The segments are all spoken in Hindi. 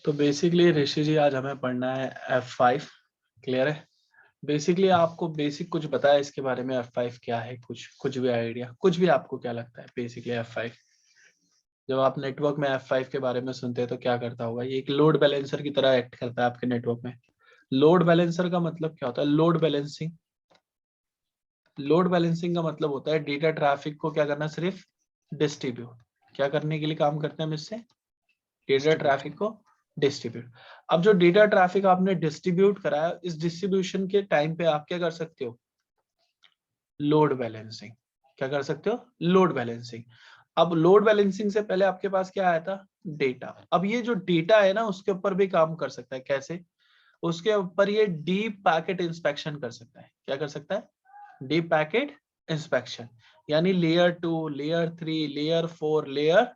तो बेसिकली ऋषि जी आज हमें पढ़ना है F5। क्लियर है? बेसिकली आपको बेसिक कुछ बताया इसके बारे में, F5 क्या है, कुछ भी आइडिया, कुछ भी आपको क्या लगता है बेसिकली F5? जब आप नेटवर्क में F5 के बारे में सुनते हैं तो क्या करता होगा? ये एक लोड बैलेंसर की तरह एक्ट करता है आपके नेटवर्क में। लोड बैलेंसर का मतलब क्या होता है? Load balancing. लोड बैलेंसिंग का मतलब होता है डेटा ट्रैफिक को क्या करना, सिर्फ डिस्ट्रीब्यूट। क्या करने के लिए काम करते हैं हम इससे? डेटा ट्रैफिक को डिस्ट्रीब्यूट। अब जो डेटा ट्रैफिक आपने डिस्ट्रीब्यूट कराया, इस डिस्ट्रीब्यूशन के टाइम पे आप क्या कर सकते हो? Load balancing. क्या कर सकते हो? Load balancing. अब लोड बैलेंसिंग से पहले आपके पास क्या आया था? डेटा। अब ये जो डेटा है ना, उसके ऊपर भी काम कर सकता है। कैसे? उसके ऊपर ये डीप पैकेट इंस्पेक्शन कर सकता है। क्या कर सकता है? Deep packet inspection. यानी लेयर 2, लेयर 3, लेयर 4, लेयर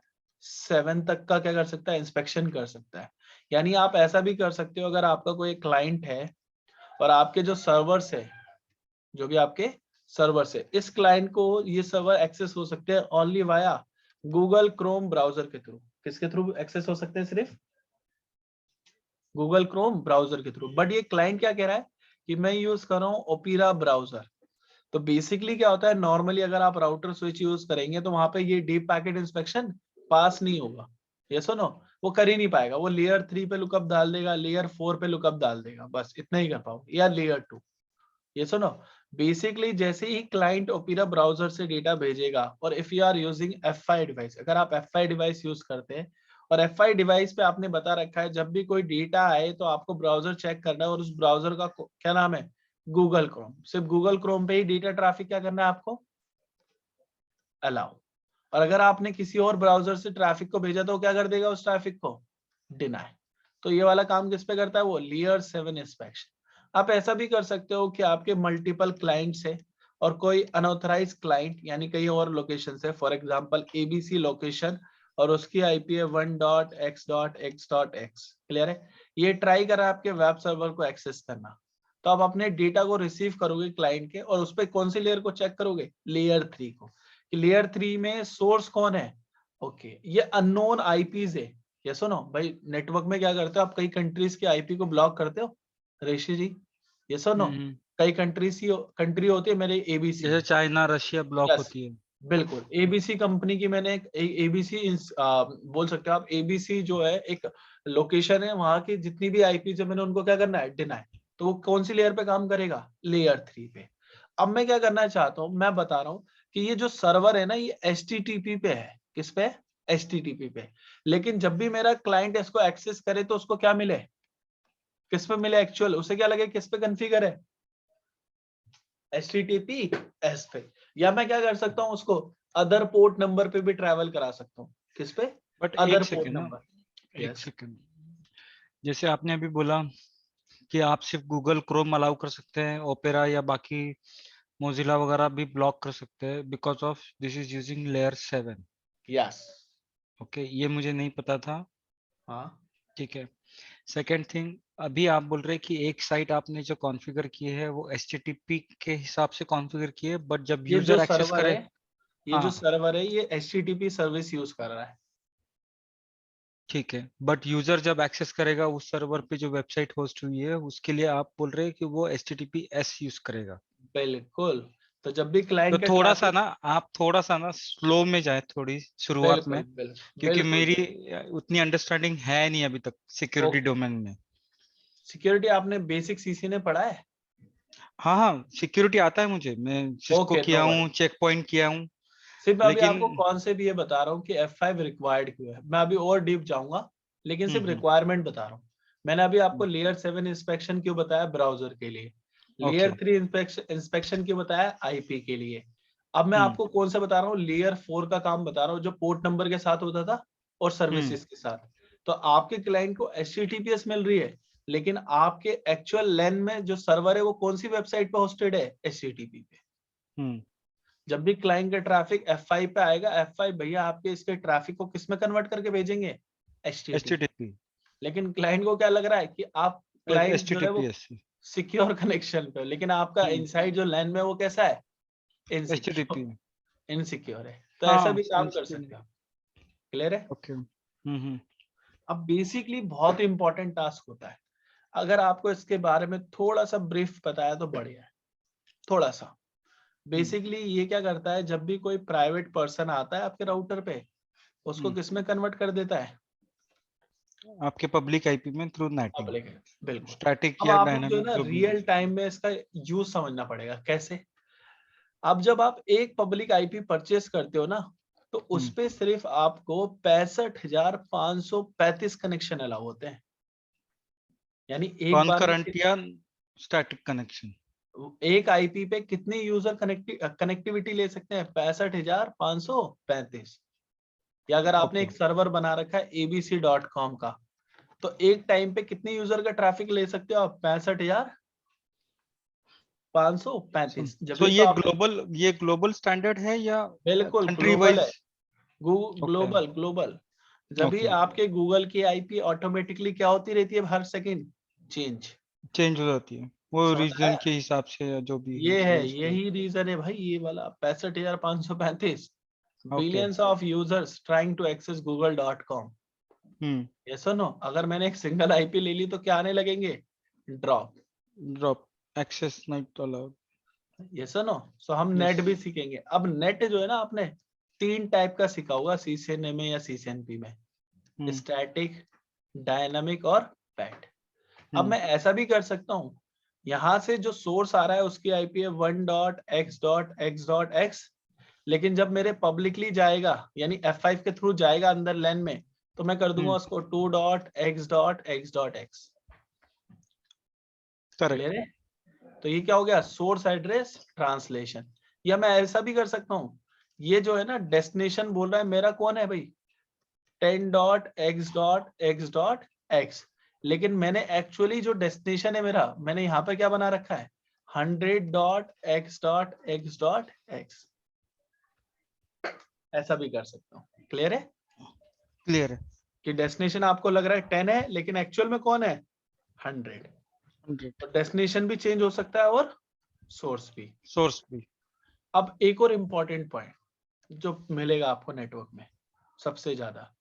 7 तक का क्या कर सकता है? इंस्पेक्शन कर सकता है। यानी आप ऐसा भी कर सकते हो, अगर आपका कोई क्लाइंट है और आपके जो सर्वर्स है, जो भी आपके सर्वर्स है, इस क्लाइंट को ये सर्वर एक्सेस हो सकते हैं only via Google Chrome browser के थ्रू। किसके थ्रू एक्सेस हो सकते हैं? सिर्फ गूगल क्रोम ब्राउजर के थ्रू। बट ये क्लाइंट क्या कह रहा है कि मैं यूज कर रहा हूँ ओपेरा ब्राउजर। तो बेसिकली क्या होता है, नॉर्मली अगर आप राउटर स्विच यूज करेंगे तो वहां पे ये डीप पैकेट इंस्पेक्शन पास नहीं होगा। ये सुनो, वो कर ही नहीं पाएगा। वो लेयर 3 पे लुकअप डाल देगा, लेयर 4 पे लुकअप डाल देगा, बस इतना ही कर पाओ, या लेयर 2। ये सुनो, बेसिकली जैसे ही क्लाइंट ओपेरा ब्राउजर से डेटा भेजेगा, और if you are using F5 device, अगर आप F5 डिवाइस यूज करते हैं और F5 डिवाइस पे आपने बता रखा है जब भी कोई डेटा आए तो आपको ब्राउजर चेक करना है, और उस ब्राउजर का क्या नाम है? Google Chrome. सिर्फ गूगल क्रोम पे ही डेटा ट्रैफिक क्या करना है आपको? अलाउ। और अगर आपने किसी और ब्राउजर से ट्रैफिक को भेजा तो क्या कर देगा उस ट्रैफिक को? डिनाई। तो ये वाला काम किस पे करता है? वो लेयर 7 इंस्पेक्शन। आप ऐसा भी कर सकते हो कि आपके मल्टीपल क्लाइंट्स है और कोई अनऑथराइज क्लाइंट यानी कहीं और लोकेशन से, फॉर एग्जांपल एबीसी लोकेशन, और उसकी आईपी है 1.x.x.x। क्लियर है? ये ट्राई करा आपके वेब सर्वर को एक्सेस करना, तो आप अपने डेटा को रिसीव करोगे क्लाइंट के, और उस पर कौन सी लेयर को चेक करोगे? लेयर 3 को। कि लेयर 3 में सोर्स कौन है? ओके, ये अननोन आईपीज है। ये सुनो भाई, नेटवर्क में क्या करते हो आप? कई कंट्रीज के आईपी को ब्लॉक करते हो ऋषि जी। ये सुनो, कई कंट्री होती है मेरे एबीसी, जैसे चाइना रशिया ब्लॉक यस होती है। बिल्कुल। एबीसी कंपनी की मैंने एक एबीसी बोल सकते हो आप, एबीसी जो है एक लोकेशन है, वहां की जितनी भी आईपी है मैंने उनको क्या करना है? डिनाई। तो वो कौन सी लेयर पे काम करेगा? लेयर 3 पे। अब मैं क्या करना चाहता हूं, मैं बता रहा हूं कि ये जो सर्वर है ना, ये HTTP पे है। किस पे? HTTP पे। लेकिन जब भी मेरा क्लाइंट इसको एक्सेस करे तो उसको क्या मिले? किस पे मिले एक्चुअल? उसे क्या लगे किस पे कॉन्फ़िगर है? HTTPS पे। या मैं क्या कर सकता हूँ, उसको अदर पोर्ट नंबर पे भी ट्रैवल करा सकता हूँ। किस पे? बट अदर एक पोर्ट सेकंड ना, नंबर। एक यस सेकंड। जैसे आपने अभी बोला कि आप सिर्फ गूगल क्रोम अलाउ कर सकते हैं, ओपेरा या बाकी मोजिला वगैरह भी ब्लॉक कर सकते हैं, because of this is using layer 7। Yes. Okay, ये मुझे नहीं पता था। हाँ, ठीक है। सेकेंड थिंग, अभी आप बोल रहे हैं कि एक साइट आपने जो कॉन्फ़िगर की है वो HTTP के हिसाब से कॉन्फ़िगर की है, बट जब ये जो यूजर एक्सेस सर्वर करे। है, ये जो हाँ, सर्वर है ये HTTP सर्विस यूज कर रहा है। ठीक है, बट यूजर जब एक्सेस करेगा उस सर्वर पे जो वेबसाइट होस्ट हुई है, उसके लिए आप बोल रहे हैं कि वो HTTPS यूज करेगा। बिल्कुल। तो जब भी तो क्लाइंट का थोड़ा सा ट्रैफिक, ना, आप थोड़ा सा ना स्लो में जाए थोड़ी शुरुआत बिल्कुल में, बिल्कुल क्योंकि बिल्कुल मेरी बिल्कुल। उतनी अंडरस्टैंडिंग है नहीं अभी तक सिक्योरिटी ओके, डोमेन में। सिक्योरिटी आपने बेसिक सीसी ने पढ़ा है? हाँ हाँ, सिक्योरिटी आता है मुझे, मैं सिस्को ओके, किया नो हूँ, वरी। चेक पॉइंट किया हूँ। सिर्फ अभी लेकिन आपको कॉन्सेप्ट ये बता रहा हूँ कि F5 रिक्वायर्ड क्यों है। मैं अभी और डीप जाऊंगा, लेकिन सिर्फ हम्म। रिक्वायरमेंट बता रहा हूँ। मैंने अभी आपको लेयर 7 इंस्पेक्शन क्यों बताया? ब्राउजर के लिए। ओके। लेयर 3 इंस्पेक्शन क्यों बताया? आईपी के लिए। अब मैं हम्म आपको कौन सा बता रहा हूँ? लेयर 4 का काम बता रहा हूँ, जो पोर्ट नंबर के साथ होता था और हम्म सर्विसेज के साथ। तो आपके क्लाइंट को HTTPS मिल रही है, लेकिन आपके एक्चुअल लैन में जो सर्वर है वो कौन सी वेबसाइट पे होस्टेड है? HTTP पे। हम्म। जब भी क्लाइंट का ट्रैफिक F5 पे आएगा, F5 भैया आपके इसके ट्रैफिक को किस में कन्वर्ट करके भेजेंगे? HTTP। HTTP। लेकिन क्लाइंट को क्या लग रहा है कि आप क्लाइंट जो है वो HTTPS। सिक्योर कनेक्शन पे, लेकिन आपका हम्म। इनसाइड जो लैन में वो कैसा है? इनसिक्योर। HTTP। इनसिक्योर है। तो ऐसा हाँ, भी काम कर सेंसिटिव। सकते हो। क्लियर है? ओके। अब बेसिकली बहुत इंपॉर्टेंट टास्क होता है, अगर आपको इसके बारे में थोड़ा सा ब्रीफ पता है तो बढ़िया है। थोड़ा सा बेसिकली ये क्या करता है, जब भी कोई प्राइवेट पर्सन आता है आपके राउटर पे, उसको किस में कन्वर्ट कर देता है, आपके पब्लिक आईपी में थ्रू नेटिंग। पब्लिक है, बिल्कुल। स्टैटिक अब या आपको जो है डायनामिक ना जो भी। रियल टाइम में इसका यूज समझना पड़ेगा। कैसे? अब जब आप एक पब्लिक आईपी परचेस करते हो ना, तो उस पे सिर्फ आपको 65,535 कनेक्शन अलाउ होते हैं। यानी एक बार में कॉन्करेंट या स्टैटिक कनेक्शन, एक आईपी पे कितने यूजर कनेक्टिविटी ले सकते हैं? 65,535। या अगर आपने एक सर्वर बना रखा है abc.com का, तो एक टाइम पे कितने यूजर का ट्रैफिक ले सकते हो आप? 65,535। जब तो ये तो आप ये ग्लोबल स्टैंडर्ड है या बिल्कुल कंट्री ग्लोबल है, वाइज? ग्लोबल। जब भी ओके, आपके गूगल की आईपी ऑटोमेटिकली क्या होती रहती है हर सेकंड? चेंज। चेंज हो जाती है वो समझ रीजन आया? के हिसाब से या जो भी ये है, यूज कर। यही रीजन है भाई, ये वाला 65,535 okay. Billions of users trying to access google.com। ये सुनो, अगर मैंने एक सिंगल आईपी ले ली तो क्या आने लगेंगे? Drop. Drop, access not allowed. ये सुनो, सो हम यस। नेट भी सीखेंगे। अब नेट जो है ना, आपने 3 टाइप का सीखा होगा सीसीएनए में या सीसीएनपी में, स्टैटिक, डायनामिक और पैट। अब मैं ऐसा भी कर सकता हूँ, यहाँ से जो सोर्स आ रहा है उसकी आईपी है 1.x.x.x, लेकिन जब मेरे पब्लिकली जाएगा यानी F5 के थ्रू जाएगा अंदर लैन में, तो मैं कर दूंगा उसको 2.x.x.x। क्लियर है? तो ये क्या हो गया? Source address translation. या मैं ऐसा भी कर सकता हूँ, ये जो है ना डेस्टिनेशन बोल रहा है मेरा कौन है भाई? 10.x.x.x, लेकिन मैंने एक्चुअली जो डेस्टिनेशन है मेरा, मैंने यहाँ पे क्या बना रखा है? 100.x.x.x। ऐसा भी कर सकता हूँ। क्लियर है? क्लियर है। कि डेस्टिनेशन आपको लग रहा है 10 है, लेकिन एक्चुअल में कौन है? 100। तो डेस्टिनेशन भी चेंज हो सकता है और सोर्स भी। सोर्स भी। अब एक और इम्पोर्टेंट पॉइंट जो मिलेगा आपको नेटवर्क में सबसे ज्यादा,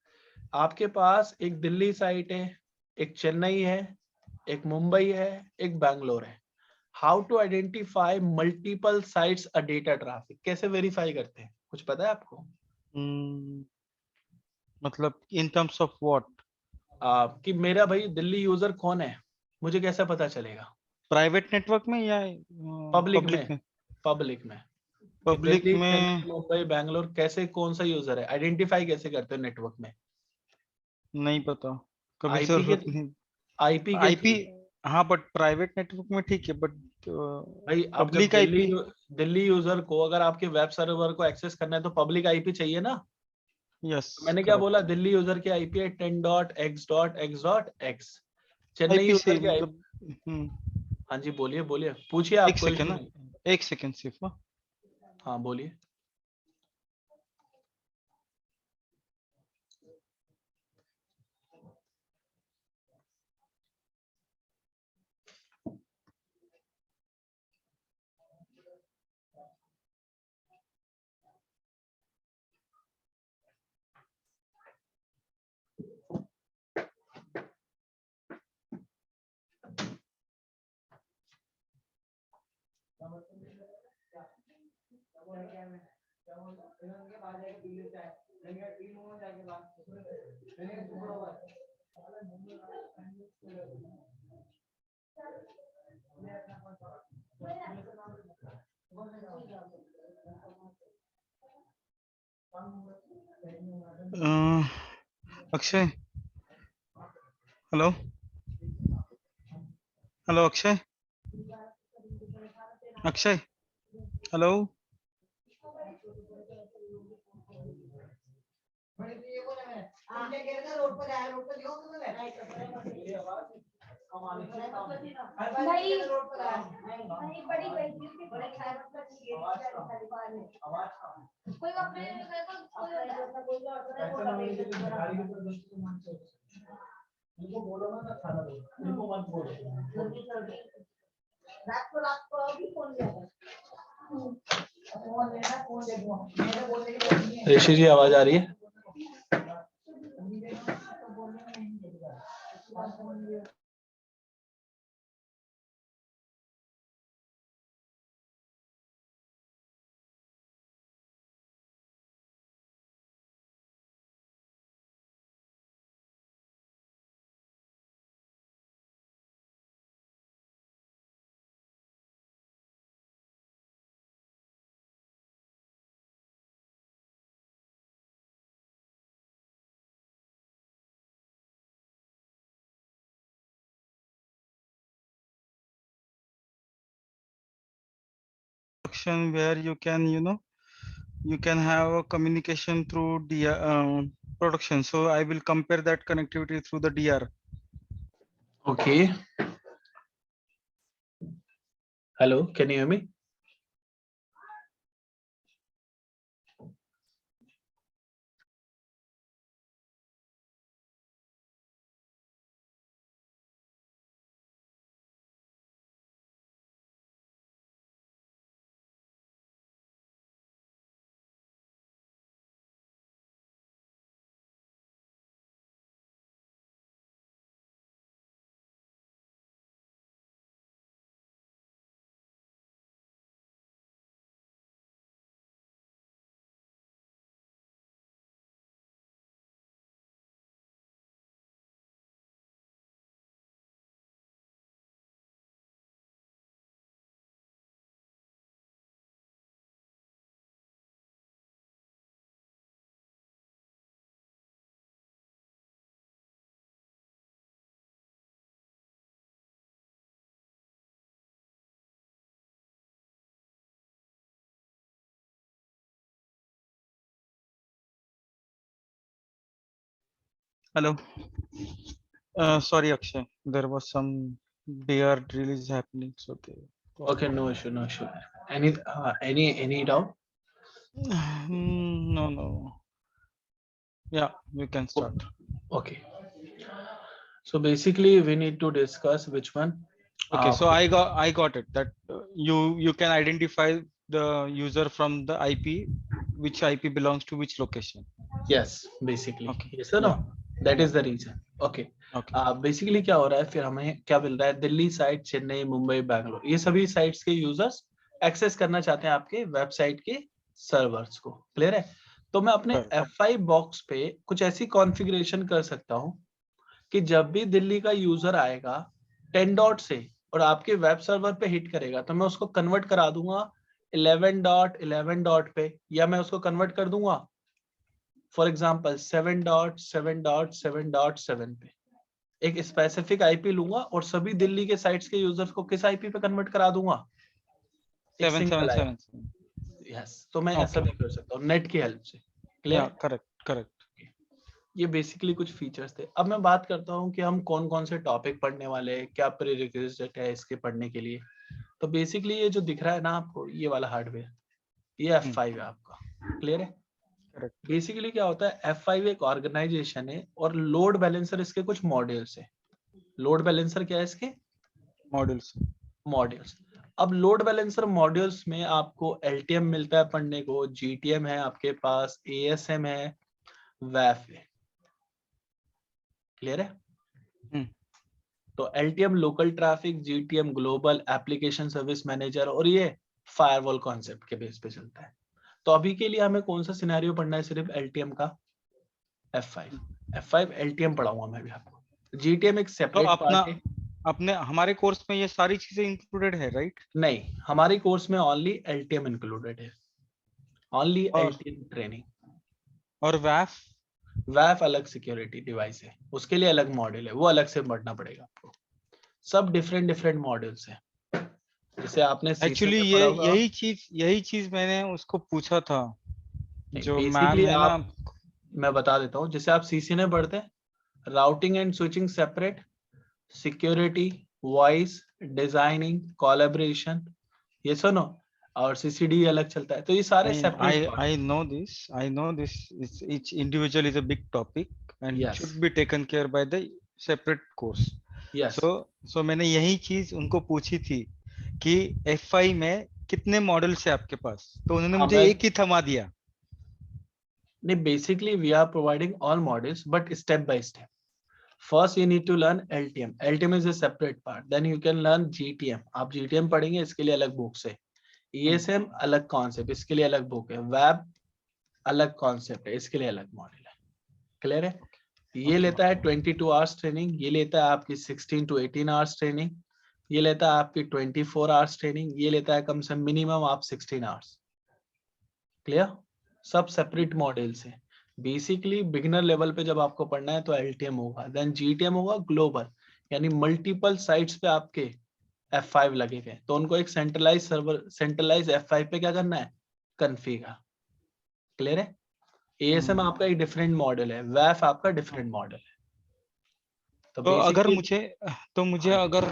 आपके पास एक दिल्ली साइट है, एक चेन्नई है, एक मुंबई है, एक बैंगलोर है। How to identify multiple sites a data traffic? कैसे वेरीफाई करते हैं, कुछ पता है आपको? मतलब इन टर्म्स ऑफ व्हाट? कि मेरा भाई दिल्ली यूजर कौन है, मुझे कैसे पता चलेगा? प्राइवेट नेटवर्क में या पब्लिक पब्लिक में। में? पब्लिक में कि पब्लिक दिल्ली, में चेन्नई, मुंबई, बैंगलोर, कैसे कौन सा यूजर है आइडेंटिफाई कैसे करते हो नेटवर्क में? नहीं पता, कभी आईपी के जरूरत नहीं। आईपी के आईपी, थ्रू। हाँ, बट प्राइवेट नेटवर्क में ठीक है, बट भाई अब जब पब्लिक आईपी। दिल्ली यूजर को अगर आपके वेब सर्वर को एक्सेस करना है तो पब्लिक आईपी चाहिए ना। यस, तो मैंने क्या बोला? करेक्ट। दिल्ली यूजर की आईपी है 10.x.x.x। चेन्नई आईपी से यूजर की आईपी। मतलब हाँ जी, बोलिए बोलिए, पूछिए, आप एक कोई सेकेंड इशू ना, नहीं। एक सेकेंड सिर्फ। हाँ बोलिए। Akshay, hello hello Akshay, Akshay, hello. Rishi ji आवाज आ रही है? production where you can, you can have a communication through the production. So I will compare that connectivity through the DR. Okay. Hello, can you hear me? Hello. Sorry, Akshay. There was some DR release happening. So they. Okay, no issue, no issue. Any doubt? No, no. Yeah, you can start. Okay. So basically, we need to discuss which one. Okay, so I got it that you can identify the user from the IP, which IP belongs to which location. Yes, basically. Okay. Yes or Yeah. no? That is Yeah. the reason. Okay. Okay. Basically क्या हो रहा है, फिर हमें क्या मिल रहा है, दिल्ली साइट, चेन्नई, मुंबई, बैंगलोर, ये सभी साइट्स के यूजर्स एक्सेस करना चाहते हैं आपके वेबसाइट के सर्वर्स को। क्लियर है? तो मैं अपने Correct. F5 बॉक्स पे कुछ ऐसी कॉन्फ़िगरेशन कर सकता हूं कि जब भी दिल्ली का यूजर आएगा 10 डॉट से और आपके वेब सर्वर पे हिट करेगा, तो मैं उसको कन्वर्ट करा दूंगा 11.11 डॉट पे, या मैं उसको कन्वर्ट कर दूंगा फॉर एग्जांपल 7.7.7.7 पे। एक स्पेसिफिक आईपी लूंगा और सभी दिल्ली के साइट्स के यूजर्स को किस आईपी पे कन्वर्ट करा दूंगा? एक सिंगल आईपी। 777. यस, तो मैं ऐसा Okay. भी कर सकता हूँ नेट की हेल्प से। क्लियर? Yeah. Correct. Correct. ये बेसिकली कुछ फीचर्स थे। अब मैं बात करता हूँ कि हम कौन कौन से टॉपिक पढ़ने वाले हैं, क्या प्रीरिक्विजिट है इसके पढ़ने के लिए। तो बेसिकली ये जो दिख रहा है ना आपको, ये वाला हार्डवेयर, ये F5 है आपका। क्लियर है? Correct. बेसिकली क्या होता है, F5 एक ऑर्गेनाइजेशन है और लोड बैलेंसर इसके कुछ मॉड्यूल्स है। लोड बैलेंसर क्या है इसके? Modules. मॉड्यूल्स। अब लोड बैलेंसर मॉड्यूल्स में आपको LTM मिलता है पढ़ने को, GTM है आपके पास, ASM है, WAF है। क्लियर है? तो LTM local traffic, GTM global application service manager, और ये फायरवॉल कॉन्सेप्ट के बेस पे चलता है। तो अभी के लिए हमें कौन सा सिनेरियो पढ़ना है? सिर्फ LTM का F5 LTM पढ़ाऊंगा मैं भी आपको। GTM एक तो सेपरेट पार्ट है। अपने हमारे कोर्स में ये सारी चीजें इंक्लूडेड है, राइट? नहीं, हमारे कोर्स में ओनली LTM इंक्लूडेड है, ओनली और LTM ट्रेनिंग। और WAF WAF अलग सिक्योरिटी डिवाइस है, उसके लिए अलग मॉड्यूल है, वो अलग से पढ़ना पड़ेगा आपको। सब डिफरेंट डिफरेंट मॉड्यूल्स हैं। जैसे आपने CC एक्चुअली में ये पढ़ा होगा। यही चीज मैंने उसको पूछा था, जो मैम बेसिकली है ना। मैं बता देता हूँ, जैसे आप CC में पढ़ते हैं, routing and switching separate, security, voice, designing, collaboration, ये सुनो, और CCD अलग चलता है। तो ये सारे सेपरेट पार्ट I है। know this is each individual is a big topic and yes should be taken care by the separate course. Yes. So मैंने यही चीज उनको पूछी थी कि F5 में कितने मॉडल्स है आपके पास, तो उन्होंने हाँ, मुझे एक ही थमा दिया। नहीं, basically we are providing all modules but step by step. First, you need to learn LTM. LTM is a separate part. Then you can learn GTM. आप GTM पढ़ेंगे, इसके लिए अलग बुक्स है। ESM अलग कॉन्सेप्ट, इसके लिए अलग बुक है। WAP अलग कॉन्सेप्ट है, इसके लिए अलग मॉड्यूल है। क्लियर है? ये लेता है 22 आवर्स ट्रेनिंग, ये लेता है आपकी 16 to 18 आवर्स ट्रेनिंग, ये लेता है आपकी 24 आवर्स ट्रेनिंग, ये लेता है कम से मिनिमम आप 16 आवर्स। क्लियर? सब सेपरेट मॉड्यूल्स हैं। बेसिकली बिगिनर लेवल पे जब आपको पढ़ना है तो LTM होगा, देन GTM होगा ग्लोबल, यानी मल्टीपल साइट्स पे आपके F5 लगे हुए, तो उनको एक सेंट्रलाइज सर्वर, सेंट्रलाइज F5 पे क्या करना है, कॉन्फ़िगर। क्लियर है? ASM आपका एक डिफरेंट मॉडल है, WAF आपका डिफरेंट मॉडल है। तो तो अगर बेसिकली मुझे हाँ, अगर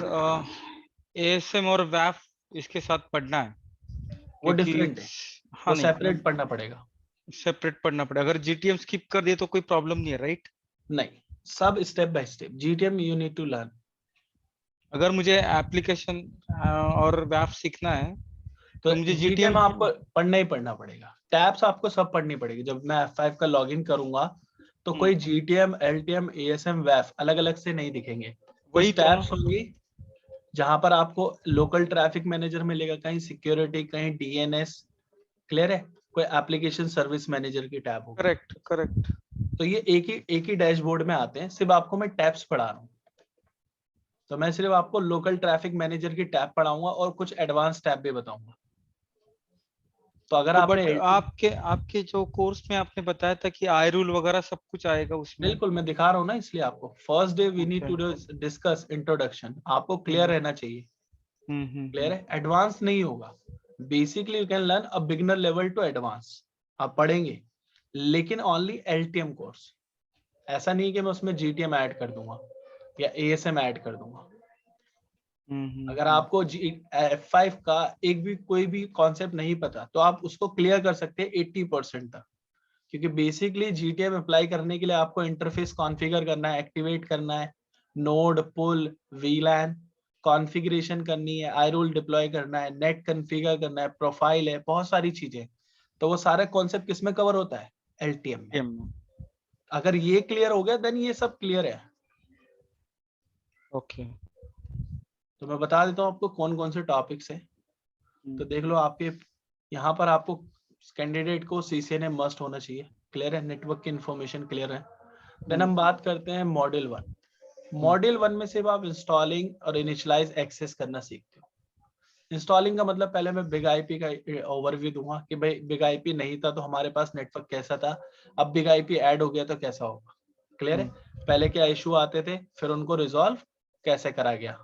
ASM और WAF इसके साथ पढ़ना है, वो क्योंकि डिफरेंट है, हाँ वो नहीं सेपरेट पढ़ना पड़ेगा। सेपरेट पढ़ना पड़ेगा। अगर GTM स्किप कर दिए तो कोई प्रॉब्लम नहीं है, राइट? नहीं, सब step by step, GTM you need to learn. अगर मुझे एप्लीकेशन और WAF सीखना है तो तो मुझे GTM GTM आपको पढ़ना ही पढ़ना पड़ेगा, टैब्स आपको सब पढ़नी पड़ेगी। जब मैं F5 का लॉगिन करूंगा तो कोई GTM, LTM, ASM, WAF अलग अलग से नहीं दिखेंगे, वही कुछ तो। टैब्स होंगी जहां पर आपको लोकल ट्रैफिक मैनेजर मिलेगा, कहीं सिक्योरिटी, कहीं DNS। क्लियर है? कोई एप्लीकेशन सर्विस मैनेजर की टैब होगी। Correct correct. तो ये एक ही डैशबोर्ड में आते हैं, सिर्फ आपको मैं टैब्स पढ़ा रहा हूँ। तो मैं सिर्फ आपको लोकल ट्रैफिक मैनेजर की टैब पढ़ाऊंगा और कुछ एडवांस टैब भी बताऊंगा। तो अगर तो आपने बट आपके आपके जो कोर्स में आपने बताया था कि आई रूल वगैरह सब कुछ आएगा उसमें। बिल्कुल मैं दिखा रहा हूँ ना, इसलिए आपको first day we need okay. To discuss introduction, आपको क्लियर रहना चाहिए। Clear hmm. है? एडवांस नहीं होगा, basically you can learn a beginner level to advance, आप पढ़ेंगे, लेकिन ओनली LTM कोर्स। ऐसा नहीं कि मैं उसमें GTM ऐड कर दूंगा या ASM ऐड कर दूंगा। अगर आपको F5 का एक भी कोई भी कॉन्सेप्ट नहीं पता तो आप उसको क्लियर कर सकते हैं 80% तक, क्योंकि बेसिकली GTM अप्लाई करने के लिए आपको इंटरफेस कॉन्फ़िगर करना है, एक्टिवेट करना है, नोड, पुल, VLAN कॉन्फ़िगरेशन करनी है, आई रोल डिप्लॉय करना है, नेट कॉन्फ़िगर करना है, प्रोफाइल है, बहुत सारी चीजें। तो वो सारे कॉन्सेप्ट किस में कवर होता है, LTM में। अगर ये क्लियर हो गया देन ये सब क्लियर है। ओके। तो मैं बता देता हूँ आपको कौन कौन से टॉपिक्स है। तो देख लो, आपके यहाँ पर आपको कैंडिडेट को CCNA मस्ट होना चाहिए। क्लियर है? नेटवर्क की इंफॉर्मेशन क्लियर है। देन हम बात करते हैं मॉड्यूल 1। मॉड्यूल 1 में सिर्फ आप इंस्टॉलिंग और इनिशियलाइज एक्सेस करना सीखते हो। इंस्टॉलिंग का मतलब, पहले मैं बिग आईपी का ओवरव्यू दूंगा कि भाई बिग आईपी नहीं था तो हमारे पास नेटवर्क कैसा था, अब बिग आईपी ऐड हो गया तो कैसा होगा। क्लियर है? पहले क्या इशू आते थे, फिर उनको रिजॉल्व कैसे करा गया।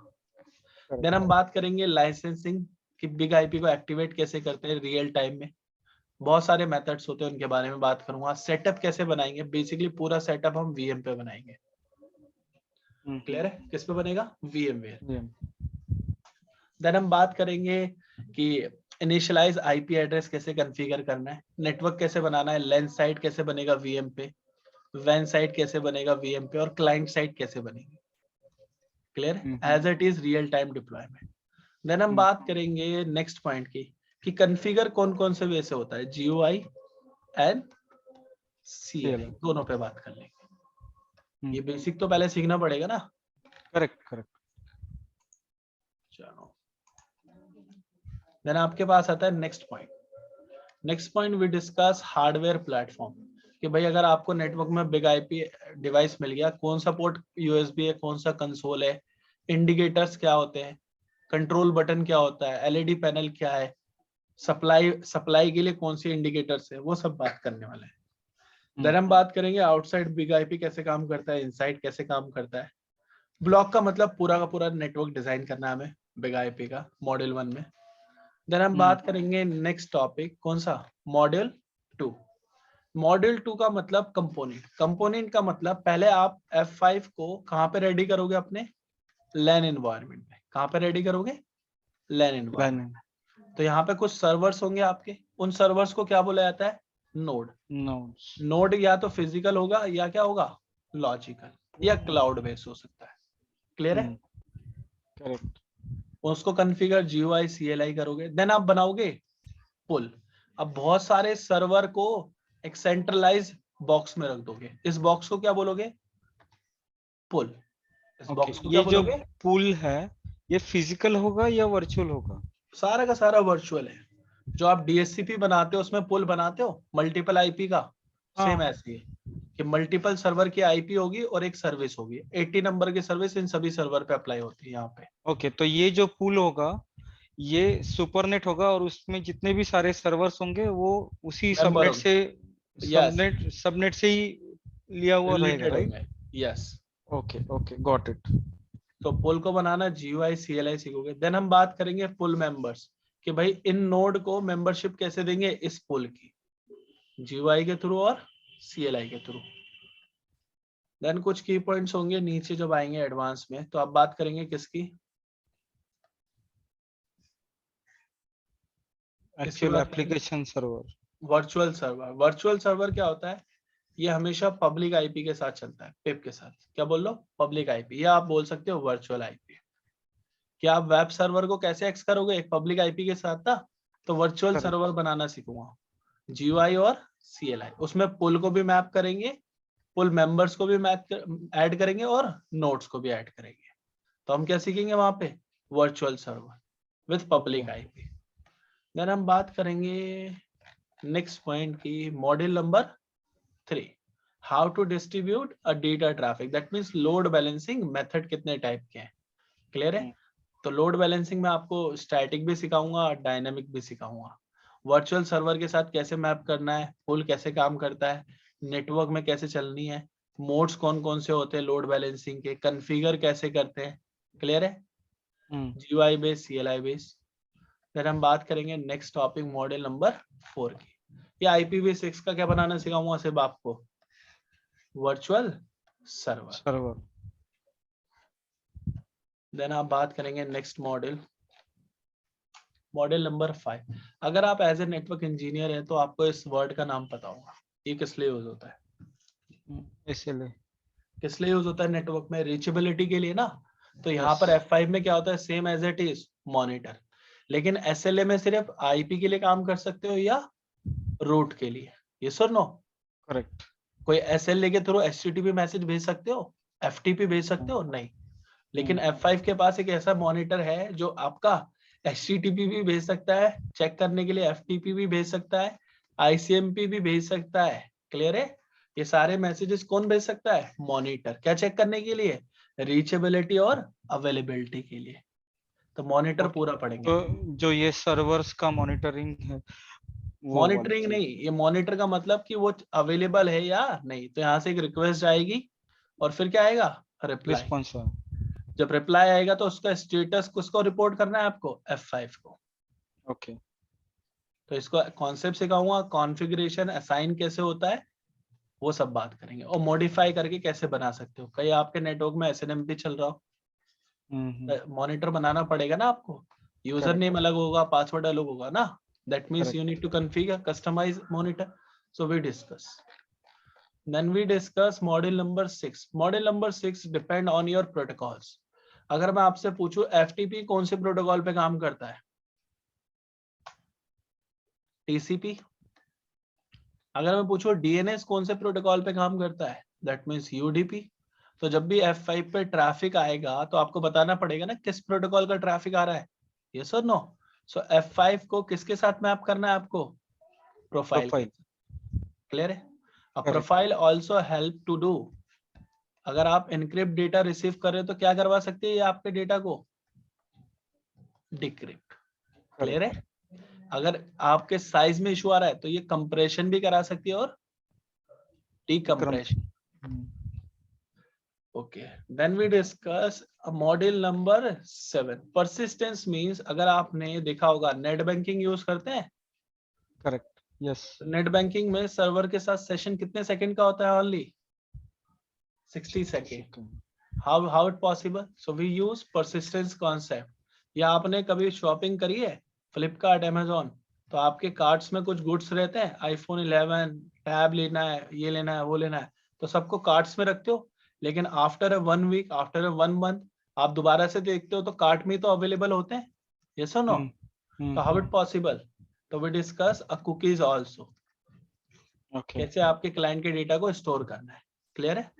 देन हम बात करेंगे लाइसेंसिंग, कि बिग आईपी को एक्टिवेट कैसे करते हैं रियल टाइम में। बहुत सारे मेथड्स होते हैं, उनके बारे में बात करूंगा। सेटअप कैसे बनाएंगे, बेसिकली पूरा सेटअप हम VM पे बनाएंगे। क्लियर है? किस पे बनेगा, VMware। देन हम बात करेंगे कि इनिशियलाइज IP एड्रेस कैसे कॉन्फ़िगर करना है, नेटवर्क कैसे बनाना है, लेंथ साइड कैसे बनेगा VM पे, वैन साइड कैसे बनेगा VM पे, और क्लाइंट साइड कैसे बनेगी। क्लियर है? As it is real time deployment. Then हम बात करेंगे नेक्स्ट पॉइंट की, कि कॉन्फ़िगर कौन कौन से वे से होता है, GUI एंड CLI, दोनों पे बात कर लेंगे। ये बेसिक तो पहले सीखना पड़ेगा ना। Correct correct. चलो, देन आपके पास आता है next point. Next point we discuss hardware platform, कि भाई अगर आपको नेटवर्क में बिग आईपी डिवाइस मिल गया, कौन सा पोर्ट USB है, कौन सा कंसोल है, इंडिकेटर्स क्या होते हैं, कंट्रोल बटन क्या होता है, LED पैनल क्या है, सप्लाई के लिए कौन सी इंडिकेटर्स है, वो सब बात करने वाले हैं। देन हम बात करेंगे आउटसाइड बिग आईपी कैसे काम करता है, इनसाइड कैसे काम करता है। ब्लॉक का मतलब पूरा का पूरा नेटवर्क डिजाइन करना है हमें बिग आईपी का, मॉड्यूल 1 में। देन हम बात करेंगे नेक्स्ट टॉपिक, कौन सा, मॉड्यूल 2। मॉड्यूल 2 का मतलब कंपोनेंट। कंपोनेंट का मतलब, पहले आप F5 को कहाँ पे रेडी करोगे, अपने LAN एनवायरनमेंट में। कहाँ पे रेडी करोगे, LAN एनवायरनमेंट। तो यहाँ पे कुछ सर्वर्स होंगे आपके, उन सर्वर्स को क्या बोला जाता है, नोड। नोड या तो फिजिकल होगा या क्या होगा, लॉजिकल, या क्लाउड बेस्ड हो सकता है। क्लियर है? करेक्ट। उसको कॉन्फ़िगर GUI CLI करोगे, देन आप बनाओगे पुल। अब बहुत सारे सर्वर को एक सेंट्रलाइज बॉक्स में रख दोगे, इस बॉक्स को क्या बोलोगे, पुल। इस बॉक्स को क्या ये जो बोलोगे, पूल है ये फिजिकल होगा या वर्चुअल होगा? सारा का सारा वर्चुअल है। जो आप DHCP बनाते हो उसमें पुल बनाते हो मल्टीपल IP का, सेम ऐसे ही है कि मल्टीपल सर्वर की IP होगी और एक सर्विस होगी, 80 नंबर की सर्विस इन सभी सर्वर पे अप्लाई होती है यहाँ पे। ओके, तो ये जो पूल होगा ये सुपरनेट होगा और उसमें जितने भी सारे सर्वर्स होंगे वो उसी मेंबर सबनेट होंगे, से यस, सबनेट से ही लिया हुआ रहेगा, रिलेटेड राइट? होंगे, yes. Okay okay, got it. तो पुल को बनाना GUI CLI सीखोगे। देन हम बात करेंगे पुल मेंबर्स कि भाई इन नोड को मेंबरशिप कैसे देंगे इस पुल की, GUI के थ्रू और CLI के थ्रू। देन कुछ की पॉइंट्स होंगे नीचे जब आएंगे एडवांस में, तो अब बात करेंगे किसकी, actual application server. Virtual server. Virtual server क्या होता है, ये हमेशा पब्लिक आईपी के साथ चलता है, पिप के साथ। क्या बोल लो, पब्लिक आईपी, या आप बोल सकते हो वर्चुअल आईपी। क्या आप वेब सर्वर को कैसे एक्स करोगे, एक पब्लिक आईपी के साथ था, तो वर्चुअल सर्वर बनाना सीखूंगा, GUI और CLI। उसमें पुल को भी मैप करेंगे, पुल मेंबर्स को भी मैप ऐड करेंगे और नोड्स को भी ऐड करेंगे। तो हम क्या सीखेंगे वहां पे, virtual server with public IP. Then हम बात करेंगे नेक्स्ट पॉइंट की, module number 3, how to distribute a data traffic. That means load balancing method कितने टाइप के हैं, क्लियर है। तो लोड बैलेंसिंग में आपको स्टैटिक भी सिखाऊंगा, डायनेमिक भी सिखाऊंगा। वर्चुअल सर्वर के साथ कैसे मैप करना है, पुल कैसे काम करता है, नेटवर्क में कैसे चलनी है, मोड्स कौन कौन से होते हैं लोड बैलेंसिंग के, कॉन्फ़िगर कैसे करते हैं, क्लियर है। GUI base, CLI base. फिर हम बात करेंगे नेक्स्ट टॉपिक मॉडल नंबर 4 की। ये IPv6 का क्या बनाना सिखाऊंगा सिर्फ आपको, वर्चुअल सर्वर। देन आप बात करेंगे नेक्स्ट मॉडल, मॉडल नंबर 5। अगर आप एज ए नेटवर्क इंजीनियर है तो आपको इस वर्ड का नाम पता होगा, ये किस लिए यूज होता है, इसलिए किस लिए यूज होता है नेटवर्क में, रीचेबिलिटी के लिए ना। तो यहाँ पर F5 में क्या होता है, same as it is monitor. लेकिन SLA में सिर्फ IP के लिए काम कर सकते हो या रूट के लिए, यस और नो। करेक्ट। कोई SLA के थ्रू HTTP मैसेज भेज सकते हो, FTP भेज सकते हो, नहीं। लेकिन F5 के पास एक ऐसा मॉनिटर है जो आपका HTTP भी भेज सकता है चेक करने के लिए, FTP भी भेज सकता है, ICMP भी भेज सकता है, क्लियर है। ये सारे मैसेजेस कौन भेज सकता है, मॉनिटर। क्या चेक करने के लिए, रीचेबिलिटी और अवेलेबिलिटी के लिए। तो मॉनिटर पूरा पढ़ेंगे। तो जो ये सर्वर्स का मॉनिटरिंग है, मॉनिटरिंग नहीं, ये मॉनिटर का मतलब कि वो अवेलेबल है या नहीं। तो यहाँ से एक रिक्वेस्ट आएगी और फिर क्या आएगा, रिप्लाई। रिस्पॉन्स। जब रिप्लाई आएगा तो उसका स्टेटस किसको रिपोर्ट करना है, आपको F5 को। ओके। तो इसको कॉन्सेप्ट सिखाऊंगा, कॉन्फ़िगरेशन असाइन कैसे होता है वो सब बात करेंगे, और मॉडिफाई करके कैसे बना सकते हो। कहीं आपके नेटवर्क में SNMP चल रहा हो, मॉनिटर बनाना पड़ेगा ना आपको, यूजर नेम अलग होगा, पासवर्ड अलग होगा ना। That means you need to configure customize monitor. So we discuss, then we discuss model number 6. model number 6 depend on your protocols. अगर मैं आपसे पूछूं FTP कौन से प्रोटोकॉल पे काम करता है, TCP। अगर मैं पूछूं DNS कौन से प्रोटोकॉल पे काम करता है, दैट मीन्स UDP। तो जब भी F5 पे ट्रैफिक आएगा तो आपको बताना पड़ेगा ना किस प्रोटोकॉल का ट्रैफिक आ रहा है, यस और नो। सो F5 को किसके साथ मैप करना है आपको, प्रोफाइल। क्लियर है। A profile also help to do, अगर आप इनक्रिप्ट डेटा रिसीव कर रहे हो तो क्या करवा सकते हैं ये आपके डेटा को, डिक्रिप्ट। क्लियर है। अगर आपके साइज में इशू आ रहा है तो ये कंप्रेशन भी करा सकती है और decompression. Okay, then we discuss module number 7, persistence means. अगर आपने देखा होगा नेट बैंकिंग यूज करते हैं, करेक्ट, यस। नेट बैंकिंग में सर्वर के साथ सेशन कितने सेकंड का होता है, only 60 second. How it possible, so we use persistence concept. या आपने कभी शॉपिंग करी है फ्लिपकार्ट, अमेजोन, तो आपके कार्ट्स में कुछ गुड्स रहते हैं, iPhone 11 टैब लेना है, ये लेना है, वो लेना है, तो सबको कार्ट्स में रखते हो। लेकिन आफ्टर 1 वीक, आफ्टर 1 मंथ आप दोबारा से देखते हो तो कार्ट में तो अवेलेबल होते हैं, यस और नो। तो हाउ इट पॉसिबल, तो we discuss a cookies also, कैसे आपके क्लाइंट के डेटा को स्टोर करना है, क्लियर है।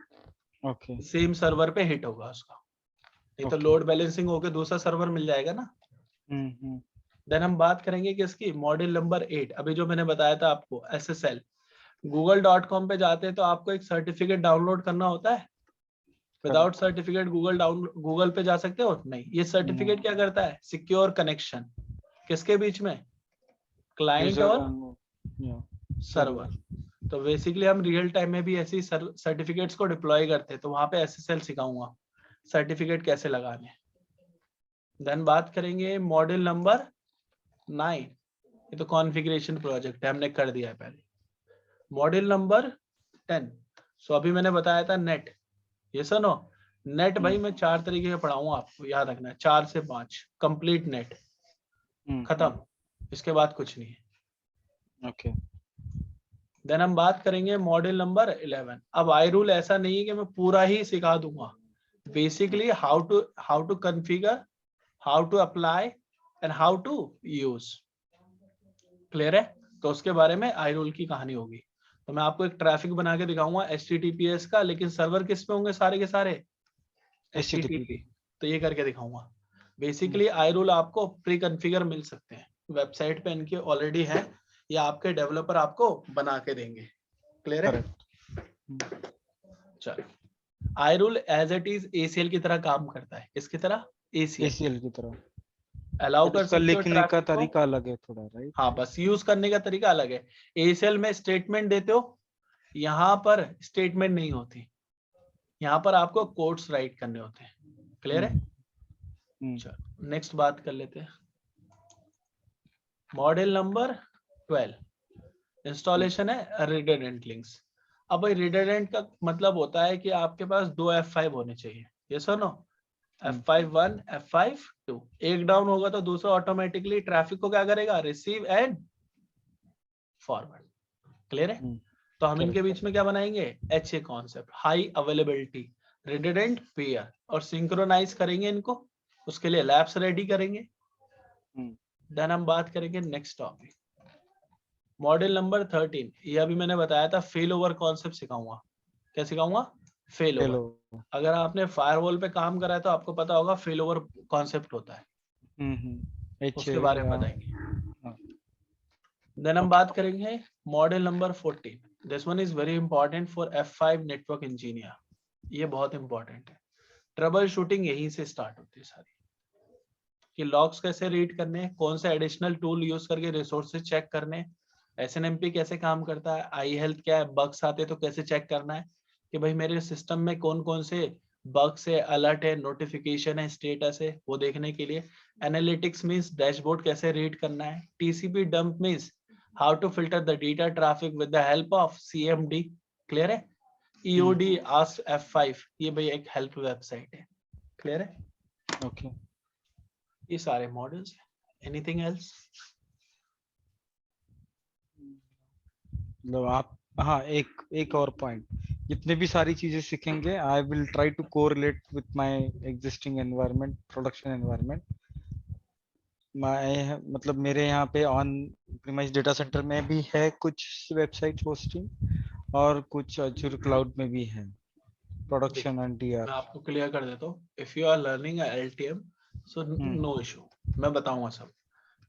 ओके। सेम सर्वर पे हिट होगा उसका, नहीं तो लोड बैलेंसिंग होके दूसरा सर्वर मिल जाएगा ना। देन हम बात करेंगे कि इसकी मॉड्यूल नंबर 8, अभी जो मैंने बताया था आपको SSL। google.com पे जाते हैं तो आपको एक सर्टिफिकेट डाउनलोड करना होता है, विदाउट सर्टिफिकेट गूगल पे जा सकते हो नहीं। ये सर्टिफिकेट क्या करता है, सिक्योर कनेक्शन किसके बीच में, क्लाइंट और सर्वर। तो बेसिकली हम रियल टाइम में भी ऐसी सर्टिफिकेट्स को डिप्लॉय करते हैं, तो वहां पे SSL सिखाऊंगा। सर्टिफिकेट कैसे लगाने। देन बात करेंगे मॉड्यूल नंबर 9, ये तो कॉन्फ़िगरेशन प्रोजेक्ट है, हमने कर दिया है पहले। मॉड्यूल नंबर 10, सो अभी मैंने बताया था नेट, ये सुनो नेट भाई मैं 4 तरीके से पढ़ाऊंगा, आपको याद रखना है 4 से 5 कंप्लीट नेट खत्म, इसके बाद कुछ नहीं है। ओके। देन हम बात करेंगे मॉड्यूल नंबर 11। अब आई रूल ऐसा नहीं है कि मैं पूरा ही सिखा दूंगा, basically how to configure, how to apply and how to use. Clear है? तो उसके बारे में आई रूल की कहानी होगी। तो मैं आपको एक ट्रैफिक बना के दिखाऊंगा HTTPS का, लेकिन सर्वर किस पे होंगे सारे के सारे? HTTP। तो ये करके दिखाऊंगा। बेसिकली आई रूल आपको प्री कॉन्फ़िगर मिल सकते हैं, वेबसाइट पे इनके ऑलरेडी है, या आपके डेवलपर आपको बना के देंगे। क्लियर है? चलो, iRule as it is ACL की तरह काम करता है। किसकी तरह? ACL की तरह। अलाउ बट कर उसका सकते हो लिखने का ट्रैफिक को। तरीका अलग है थोड़ा, राइट? हाँ, बस यूज करने का तरीका अलग है। ACL में स्टेटमेंट देते हो, यहाँ पर स्टेटमेंट नहीं होती, यहाँ पर आपको कोड्स राइट करने होते हैं। क्लियर है? चलो नेक्स्ट बात कर लेते हैं। मॉड्यूल नंबर 12 इंस्टॉलेशन है रिडंडेंट लिंक्स। अब भाई रिडंडेंट का मतलब होता है कि आपके पास 2 F5 होने चाहिए, ये सुनो, F5 1 F5 2, एक डाउन होगा तो दूसरा ऑटोमेटिकली ट्रैफिक को क्या करेगा? Receive and forward. क्लियर है? तो हम इनके बीच में क्या बनाएंगे? HA concept, high availability redundant pair, और सिंक्रोनाइज करेंगे इनको, उसके लिए लैब्स रेडी करेंगे। देन हम बात करेंगे नेक्स्ट टॉपिक, मॉड्यूल नंबर 13। ये अभी मैंने बताया था फेल ओवर कॉन्सेप्ट सिखाऊंगा। क्या सिखाऊंगा? Fail over. अगर आपने फायरवॉल पे काम करा है तो आपको पता होगा फेल ओवर कॉन्सेप्ट होता है, उसके बारे में बताएंगे। देन हम बात करेंगे module number 14। This one is very important for F5 network engineer, ये बहुत इंपॉर्टेंट है। ट्रबल शूटिंग यहीं से स्टार्ट होती है सारी, कि लॉग्स कैसे रीड करने, कौन से एडिशनल टूल यूज करके रिसोर्सेज चेक करने, SNMP कैसे काम करता है, आई हेल्थ क्या है, बग्स आते तो कैसे चेक करना है कि भाई मेरे सिस्टम में कौन कौन से बग्स है, अलर्ट है, नोटिफिकेशन है, स्टेटस है, वो देखने के लिए। एनालिटिक्स मींस डैशबोर्ड कैसे रीड करना है। TCP dump means how to filter the data traffic with the help of CMD। Clear है? EOD आस्क F5, ये भाई एक हेल्प वेबसाइट है। क्लियर है? ओके। ये सारे मॉडल्स हैं। Anything else? मतलब आप, हाँ, एक और पॉइंट, जितने भी सारी चीजें सीखेंगे I will try to correlate with my existing environment, production environment. मैं मतलब मेरे यहाँ पे ऑन प्रीमाइस डेटा सेंटर में भी है कुछ वेबसाइट होस्टिंग, और कुछ अजूर क्लाउड में भी है प्रोडक्शन एंड DR। मैं आपको क्लियर कर देता हूँ। If you are learning LTM so no issue, मैं बताऊंगा सब।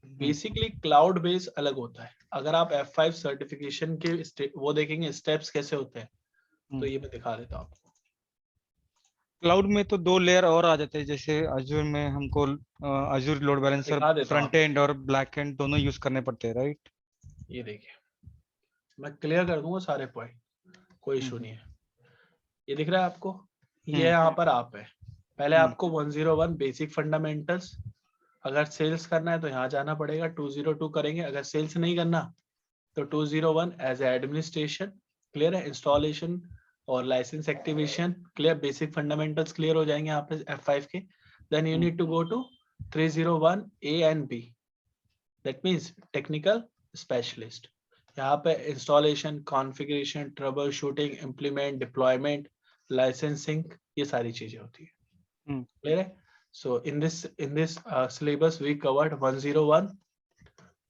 बेसिकली क्लाउड बेस अलग होता है। अगर आप F5 सर्टिफिकेशन के वो देखेंगे स्टेप्स कैसे होते हैं, तो ये मैं दिखा देता हूँ आपको। क्लाउड में तो 2 लेयर और आ जाते हैं, जैसे अजूर में हमको अजूर लोड बैलेंसर दिखा देता हूँ फ्रंट एंड और बैक एंड दोनों यूज करने पड़ते हैं, राइट? ये देखिए, मैं क्लियर कर दूंगा सारे पॉइंट, कोई इशू नहीं है। ये दिख रहा है आपको? ये यहाँ पर आप है। पहले आपको 101 बेसिक फंडामेंटल्स, अगर सेल्स करना है तो यहाँ जाना पड़ेगा। 202 करेंगे। अगर सेल्स नहीं करना तो 201 एज एडमिनिस्ट्रेशन। क्लियर है? इंस्टॉलेशन और license activation clear, basic fundamentals clear हो जाएंगे यहाँ पे F5 के। Then you need to go to 301 A and B, that means technical specialist. यहाँ पे installation, configuration, troubleshooting, implement, deployment, licensing, ये सारी चीजें होती है। क्लियर है? So in this syllabus we covered 101,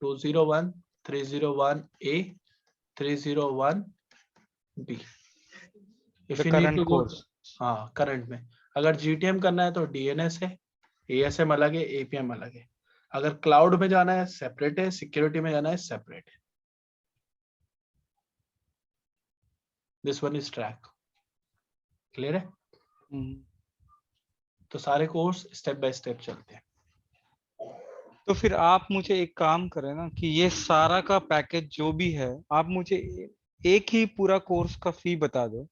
201, 301 A, 301 B. If you need to go, हाँ करंट में अगर GTM करना है तो DNS है, ASM अलग है, APM अलग है। अगर क्लाउड में जाना है सेपरेट है, सिक्योरिटी में जाना है सेपरेट है। This one is track. Clear है? तो सारे कोर्स स्टेप बाय स्टेप चलते हैं। तो फिर आप मुझे एक काम करें ना, कि ये सारा का पैकेज जो भी है, आप मुझे एक ही पूरा कोर्स का फी बता दो,